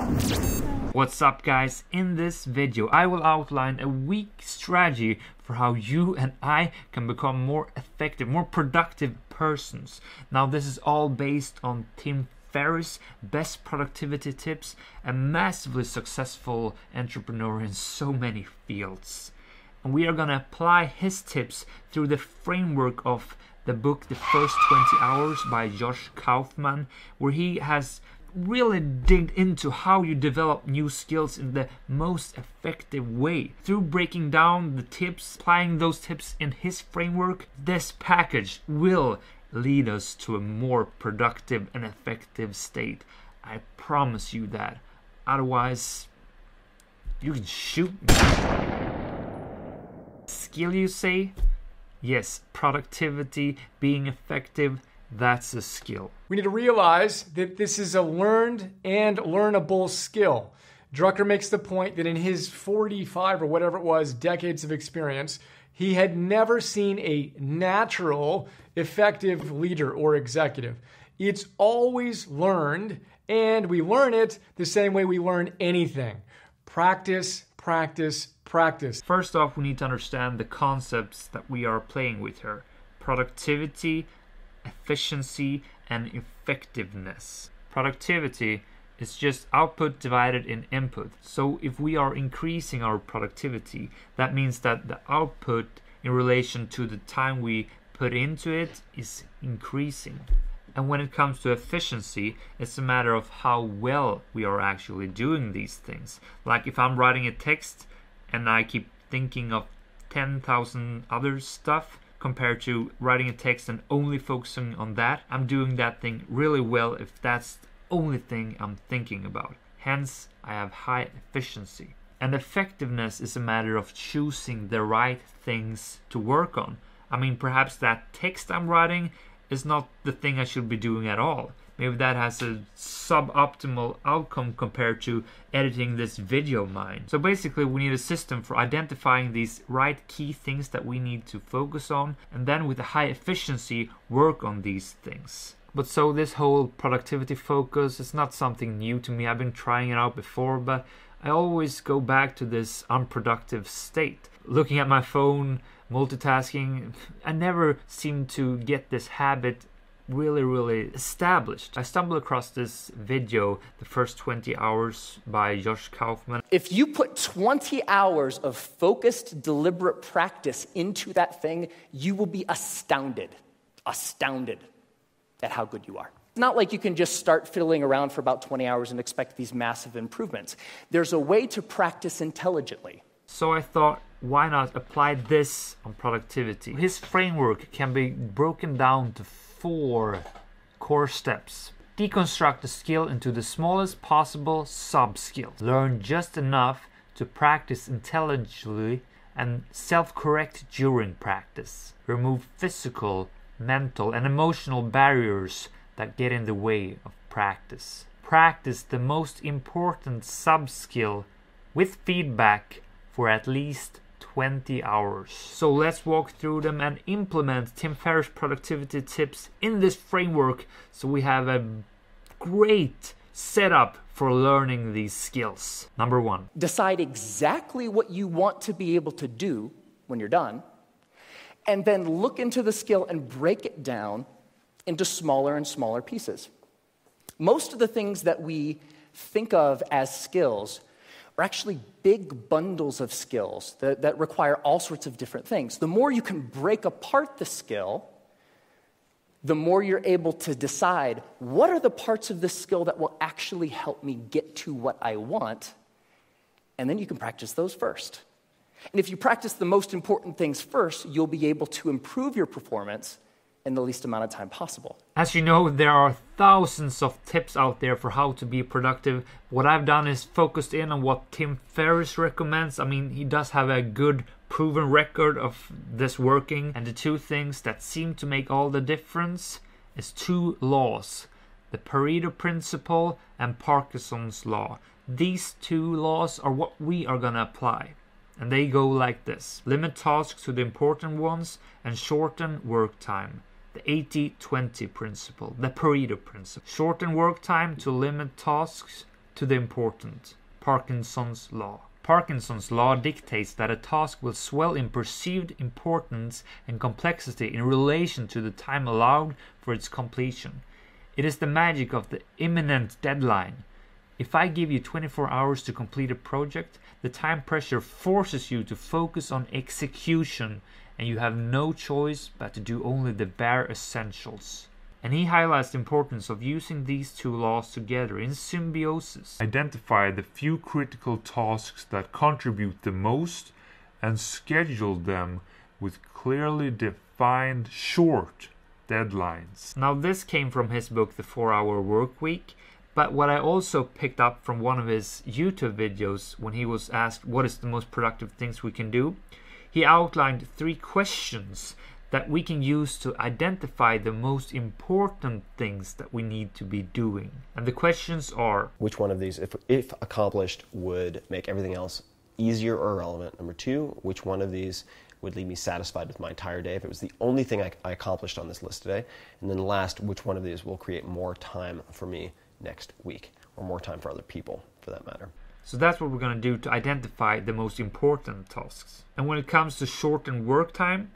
What's up guys, in this video I will outline a weak strategy for how you and I can become more effective, more productive persons. Now this is all based on Tim Ferriss, best productivity tips, a massively successful entrepreneur in so many fields. And we are gonna apply his tips through the framework of the book The First 20 Hours by Josh Kaufman, where he has really digged into how you develop new skills in the most effective way. Through breaking down the tips, applying those tips in his framework, this package will lead us to a more productive and effective state. I promise you that. Otherwise, you can shoot me. Skill, you say? Yes, productivity, being effective, that's a skill. We need to realize that this is a learned and learnable skill. Drucker makes the point that in his 45 or whatever it was, decades of experience, he had never seen a natural, effective leader or executive. It's always learned, and we learn it the same way we learn anything. Practice, practice, practice. First off, we need to understand the concepts that we are playing with here. Productivity, efficiency, and effectiveness. Productivity is just output divided in input. So if we are increasing our productivity, that means that the output in relation to the time we put into it is increasing. And when it comes to efficiency, it's a matter of how well we are actually doing these things. Like if I'm writing a text and I keep thinking of 10,000 other stuff, compared to writing a text and only focusing on that, I'm doing that thing really well if that's the only thing I'm thinking about. Hence, I have high efficiency. And effectiveness is a matter of choosing the right things to work on. I mean, perhaps that text I'm writing is not the thing I should be doing at all. Maybe that has a suboptimal outcome compared to editing this video of mine. So basically we need a system for identifying these right key things that we need to focus on, and then with a high efficiency work on these things. But so this whole productivity focus is not something new to me. I've been trying it out before, but I always go back to this unproductive state. Looking at my phone, multitasking, I never seem to get this habit really established. I stumbled across this video, The First 20 Hours by Josh Kaufman. If you put 20 hours of focused, deliberate practice into that thing, you will be astounded at how good you are. It's not like you can just start fiddling around for about 20 hours and expect these massive improvements. There's a way to practice intelligently. So I thought, why not apply this on productivity? His framework can be broken down to 4 core steps. Deconstruct the skill into the smallest possible sub-skills. Learn just enough to practice intelligently and self-correct during practice. Remove physical, mental, and emotional barriers that get in the way of practice. Practice the most important sub-skill with feedback for at least 20 hours. So let's walk through them and implement Tim Ferriss productivity tips in this framework so we have a great setup for learning these skills. Number 1. Decide exactly what you want to be able to do when you're done, and then look into the skill and break it down into smaller and smaller pieces. Most of the things that we think of as skills are actually big bundles of skills that require all sorts of different things. The more you can break apart the skill, the more you're able to decide what are the parts of this skill that will actually help me get to what I want, and then you can practice those first. And if you practice the most important things first, you'll be able to improve your performance in the least amount of time possible. As you know, there are thousands of tips out there for how to be productive. What I've done is focused in on what Tim Ferriss recommends. I mean, he does have a good proven record of this working. And the 2 things that seem to make all the difference is 2 laws. The Pareto principle and Parkinson's law. These 2 laws are what we are gonna apply. And they go like this. Limit tasks to the important ones and shorten work time. The 80-20 principle, the Pareto principle. Shorten work time to limit tasks to the important. Parkinson's law. Parkinson's law dictates that a task will swell in perceived importance and complexity in relation to the time allowed for its completion. It is the magic of the imminent deadline. If I give you 24 hours to complete a project, the time pressure forces you to focus on execution, and you have no choice but to do only the bare essentials. And he highlights the importance of using these two laws together in symbiosis. Identify the few critical tasks that contribute the most and schedule them with clearly defined short deadlines. Now this came from his book The 4-Hour Workweek, but what I also picked up from one of his YouTube videos when he was asked what is the most productive things we can do, he outlined 3 questions that we can use to identify the most important things that we need to be doing. And the questions are: which one of these, if accomplished, would make everything else easier or irrelevant? Number 2, which one of these would leave me satisfied with my entire day if it was the only thing I accomplished on this list today? And then last, which one of these will create more time for me next week, or more time for other people, for that matter? So that's what we're going to do to identify the most important tasks. And when it comes to shortened work time,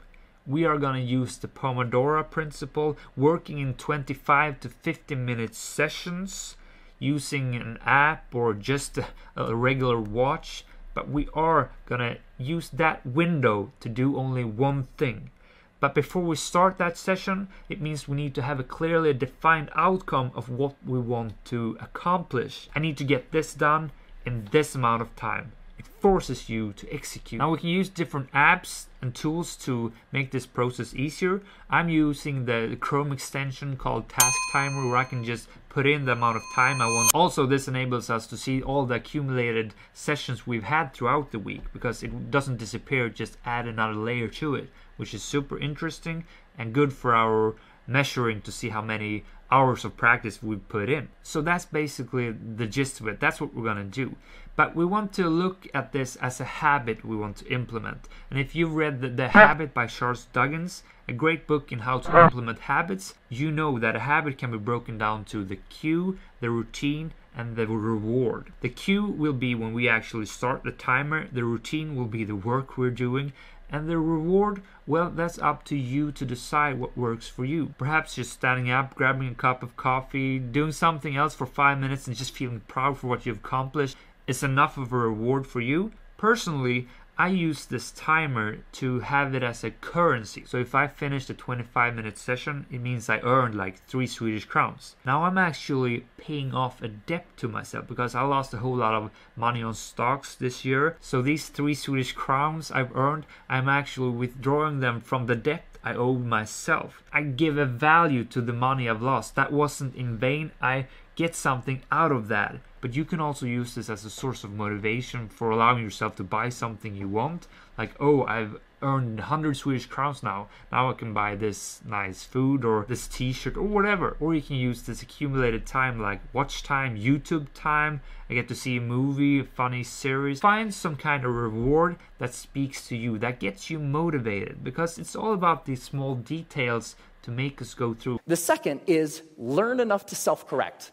we are going to use the Pomodoro principle, working in 25 to 50 minute sessions, using an app or just a regular watch. But we are going to use that window to do only one thing. But before we start that session, it means we need to have a clearly defined outcome of what we want to accomplish. I need to get this done in this amount of time. It forces you to execute. Now we can use different apps and tools to make this process easier. I'm using the Chrome extension called Task Timer, where I can just put in the amount of time I want. Also, this enables us to see all the accumulated sessions we've had throughout the week, because it doesn't disappear, just add another layer to it, which is super interesting and good for our measuring to see how many hours of practice we put in. So that's basically the gist of it. That's what we're going to do. But we want to look at this as a habit we want to implement. And if you've read The Habit by Charles Duggins, a great book in how to implement habits, you know that a habit can be broken down to the cue, the routine, and the reward. The cue will be when we actually start the timer, the routine will be the work we're doing, and the reward, well, that's up to you to decide what works for you. Perhaps just standing up, grabbing a cup of coffee, doing something else for 5 minutes and just feeling proud for what you've accomplished is enough of a reward for you. Personally, I use this timer to have it as a currency. So if I finish the 25-minute session, it means I earned like 3 Swedish crowns. Now I'm actually paying off a debt to myself because I lost a whole lot of money on stocks this year. So these 3 Swedish crowns I've earned, I'm actually withdrawing them from the debt I owed myself. I give a value to the money I've lost. That wasn't in vain. I get something out of that. But you can also use this as a source of motivation for allowing yourself to buy something you want. Like, oh, I've earned 100 Swedish crowns now. Now I can buy this nice food or this t-shirt or whatever. Or you can use this accumulated time like watch time, YouTube time. I get to see a movie, a funny series. Find some kind of reward that speaks to you, that gets you motivated. Because it's all about these small details to make us go through. The second is learn enough to self-correct.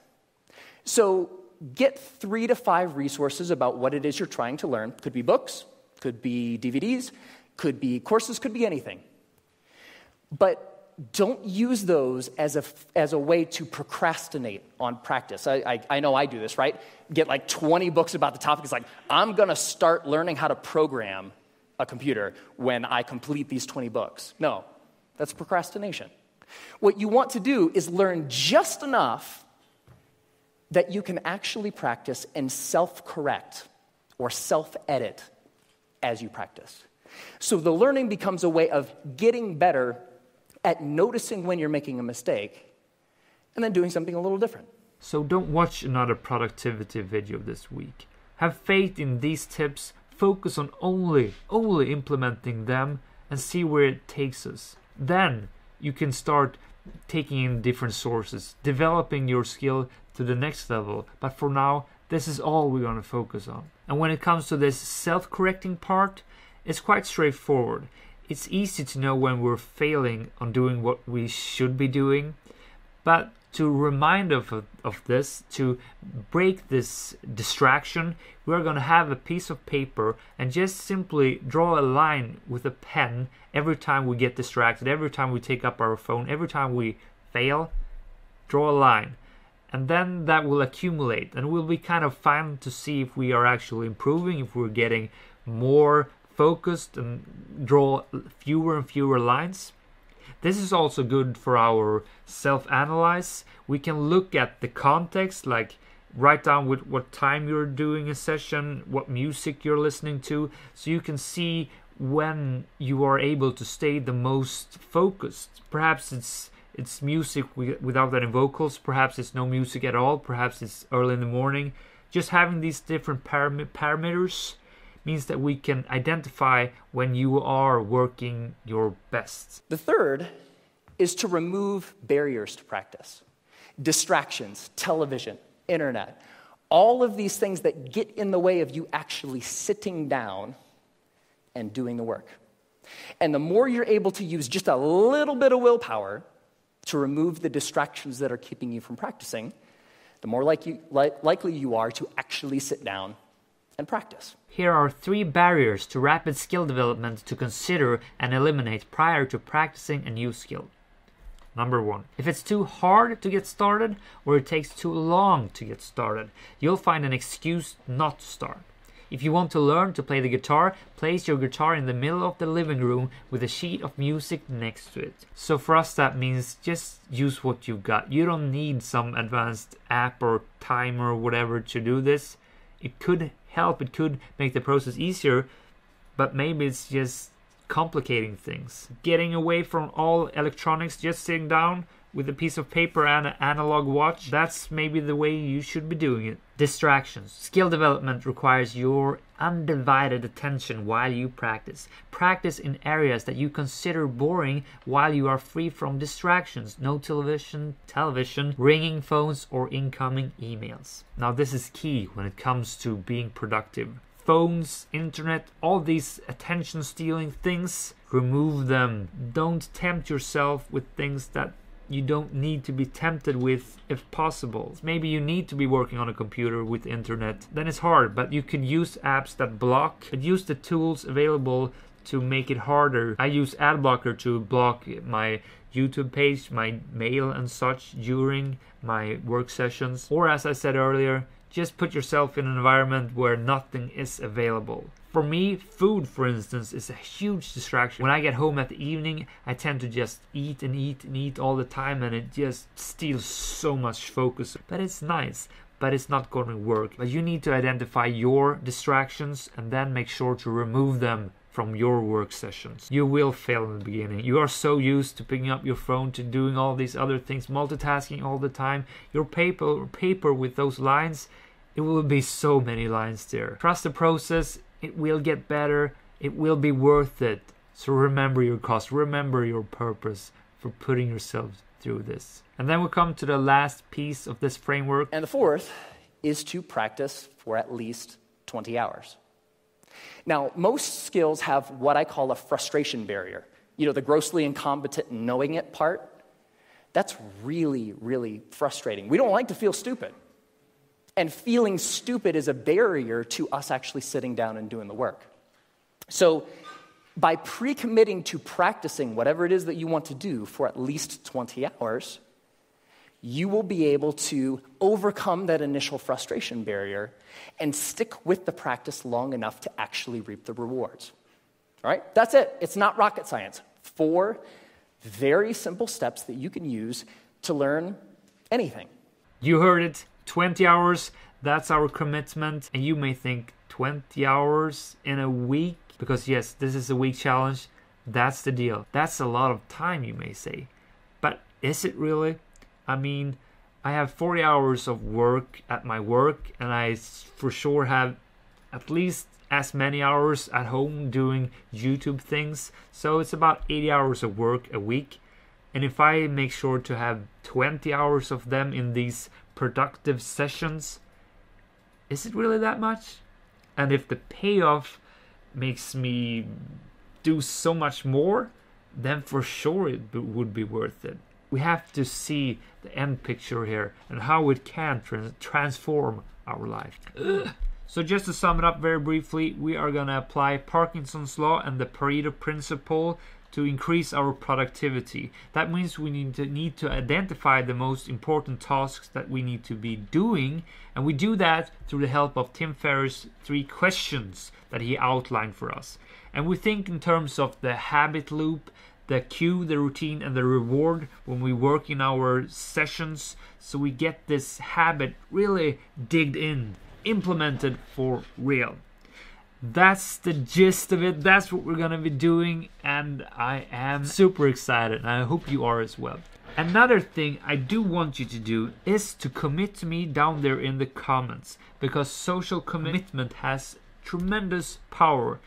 So get 3 to 5 resources about what it is you're trying to learn. Could be books, could be DVDs, could be courses, could be anything. But don't use those as a way to procrastinate on practice. I know I do this, right? Get like 20 books about the topic. It's like, I'm going to start learning how to program a computer when I complete these 20 books. No, that's procrastination. What you want to do is learn just enough that you can actually practice and self-correct or self-edit as you practice. So the learning becomes a way of getting better at noticing when you're making a mistake and then doing something a little different. So don't watch another productivity video this week. Have faith in these tips, focus on only implementing them and see where it takes us. Then you can start taking in different sources, developing your skill to the next level. But for now, this is all we're going to focus on. And when it comes to this self-correcting part, it's quite straightforward. It's easy to know when we're failing on doing what we should be doing, But to remind of this, to break this distraction, we're going to have a piece of paper and just simply draw a line with a pen every time we get distracted, every time we take up our phone, every time we fail, draw a line. And then that will accumulate, and we'll be kind of fun to see if we are actually improving, if we're getting more focused and draw fewer and fewer lines. This is also good for our self-analyze. We can look at the context, like write down with what time you're doing a session, what music you're listening to, so you can see when you are able to stay the most focused. Perhaps it's music without any vocals, perhaps it's no music at all, perhaps it's early in the morning. Just having these different parameters means that we can identify when you are working your best. The third is to remove barriers to practice. Distractions, television, internet, all of these things that get in the way of you actually sitting down and doing the work. And the more you're able to use just a little bit of willpower to remove the distractions that are keeping you from practicing, the more likely you are to actually sit down and practice. Here are 3 barriers to rapid skill development to consider and eliminate prior to practicing a new skill. Number 1. If it's too hard to get started or it takes too long to get started, you'll find an excuse not to start. If you want to learn to play the guitar, place your guitar in the middle of the living room with a sheet of music next to it. So for us that means just use what you've got. You don't need some advanced app or timer or whatever to do this. It could help, it could make the process easier, but maybe it's just complicating things. Getting away from all electronics, just sitting down with a piece of paper and an analog watch, that's maybe the way you should be doing it. Distractions. Skill development requires your undivided attention while you practice. Practice in areas that you consider boring while you are free from distractions. No television, ringing phones, or incoming emails. Now this is key when it comes to being productive. Phones, internet, all these attention-stealing things, remove them. Don't tempt yourself with things that you don't need to be tempted with if possible. Maybe you need to be working on a computer with internet. Then it's hard, but you can use apps that block. But use the tools available to make it harder. I use ad blocker to block my YouTube page, my mail and such during my work sessions. Or as I said earlier, just put yourself in an environment where nothing is available. For me, food, for instance, is a huge distraction. When I get home at the evening, I tend to just eat and eat and eat all the time, and it just steals so much focus. But it's nice, but it's not going to work. But you need to identify your distractions and then make sure to remove them from your work sessions. You will fail in the beginning. You are so used to picking up your phone, to doing all these other things, multitasking all the time. Your paper with those lines, it will be so many lines there. Trust the process. It will get better. It will be worth it. So remember your cost. Remember your purpose for putting yourself through this. And then we come to the last piece of this framework. And the fourth is to practice for at least 20 hours. Now, most skills have what I call a frustration barrier. You know, the grossly incompetent knowing it part. That's really, really frustrating. We don't like to feel stupid. And feeling stupid is a barrier to us actually sitting down and doing the work. So by pre-committing to practicing whatever it is that you want to do for at least 20 hours, you will be able to overcome that initial frustration barrier and stick with the practice long enough to actually reap the rewards. All right? That's it. It's not rocket science. 4 very simple steps that you can use to learn anything. You heard it. 20 hours, that's our commitment. And you may think 20 hours in a week, because yes, this is a week challenge. That's the deal. That's a lot of time, you may say. But is it really? I mean, I have 40 hours of work at my work, and I for sure have at least as many hours at home doing YouTube things. So it's about 80 hours of work a week. And if I make sure to have 20 hours of them in these productive sessions, is it really that much? And if the payoff makes me do so much more, then for sure it would be worth it. We have to see the end picture here and how it can transform our life. So just to sum it up very briefly, we are going to apply Parkinson's law and the Pareto principle to increase our productivity. That means we need to identify the most important tasks that we need to be doing, and we do that through the help of Tim Ferriss' 3 questions that he outlined for us. And we think in terms of the habit loop, the cue, the routine, and the reward when we work in our sessions, so we get this habit really digged in, implemented for real. That's the gist of it. That's what we're gonna be doing, and I am super excited, and I hope you are as well. Another thing I do want you to do is to commit to me down there in the comments, because social commitment has tremendous power.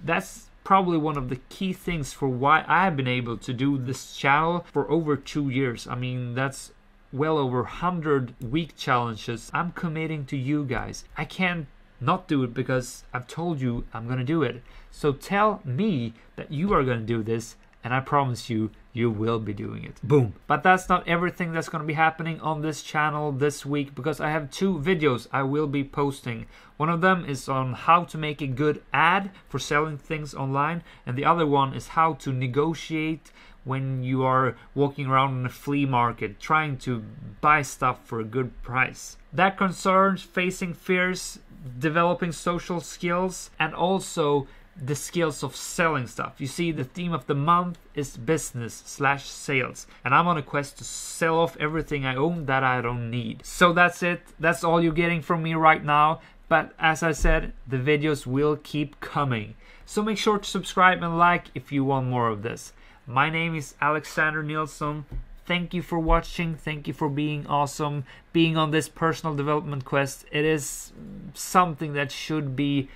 That's probably one of the key things for why I've been able to do this channel for over 2 years. I mean, that's well over 100 week challenges. I'm committing to you guys. I can't not do it because I've told you I'm gonna do it. So tell me that you are gonna do this, and I promise you, you will be doing it. Boom. But that's not everything that's gonna be happening on this channel this week, because I have 2 videos I will be posting. One of them is on how to make a good ad for selling things online, and the other one is how to negotiate when you are walking around in a flea market trying to buy stuff for a good price. That concerns facing fears, developing social skills, and also the skills of selling stuff. You see, the theme of the month is business/sales, and I'm on a quest to sell off everything I own that I don't need. So that's it. That's all you're getting from me right now. But as I said, the videos will keep coming. So make sure to subscribe and like if you want more of this. My name is Alexander Nilsson. Thank you for watching. Thank you for being awesome, being on this personal development quest. It is something that should be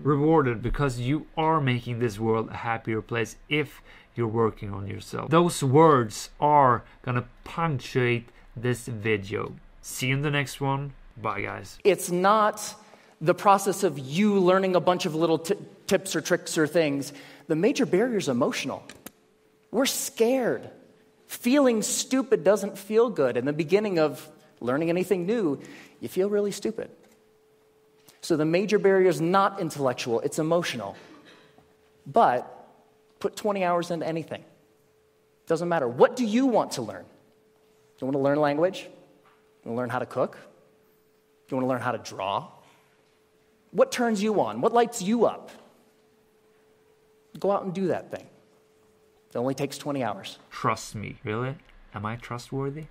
rewarded, because you are making this world a happier place if you're working on yourself. Those words are gonna punctuate this video. See you in the next one. Bye, guys. It's not the process of you learning a bunch of little tips or tricks or things. The major barrier is emotional. We're scared. Feeling stupid doesn't feel good. In the beginning of learning anything new, you feel really stupid. So the major barrier is not intellectual, it's emotional. But put 20 hours into anything. Doesn't matter. What do you want to learn? You want to learn language? You want to learn how to cook? You want to learn how to draw? What turns you on? What lights you up? Go out and do that thing. It only takes 20 hours. Trust me. Really? Am I trustworthy?